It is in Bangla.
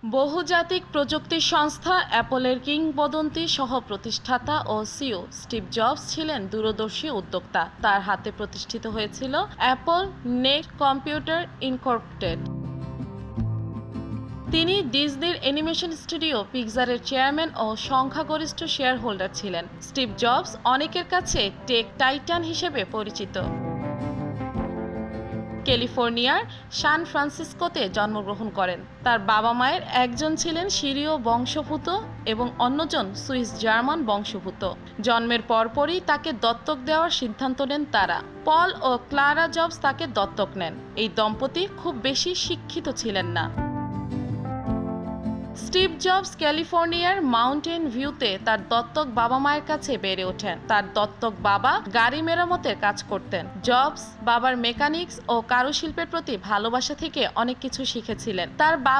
বহুজাতিক প্রযুক্তি সংস্থা অ্যাপলের কিংবদন্তি সহ প্রতিষ্ঠাতা ও সিইও স্টিভ জবস ছিলেন দূরদর্শী উদ্যোক্তা। তার হাতে প্রতিষ্ঠিত হয়েছিল অ্যাপল নেট কম্পিউটার ইনকর্পোরেটেড। তিনি ডিজনির অ্যানিমেশন স্টুডিও পিক্সারের চেয়ারম্যান ও সংখ্যাগরিষ্ঠ শেয়ার হোল্ডার ছিলেন। স্টিভ জবস অনেকের কাছে টেক টাইটান হিসেবে পরিচিত। ক্যালিফোর্নিয়ার সান ফ্রান্সিসকোতে জন্মগ্রহণ করেন। তার বাবা মায়ের একজন ছিলেন সিরীয় বংশোদ্ভূত এবং অন্যজন সুইস জার্মান বংশোদ্ভূত। জন্মের পরপরই তাকে দত্তক দেওয়ার সিদ্ধান্ত নেন তারা। পল ও ক্লারা জবস তাকে দত্তক নেন। এই দম্পতি খুব বেশি শিক্ষিত ছিলেন না। স্টিভ জবস ক্যালিফোর্নিয়ার মাউন্টেন ভিউতে তার দত্তক বাবা মায়ের কাছে বেড়ে ওঠেন। তার দত্তক বাবা গাড়ি মেরামতের কাজ করতেন। জবস বাবার মেকানিক্স ও কারুশিল্পের প্রতি ভালোবাসা থেকে অনেক কিছু শিখেছিলেন। তার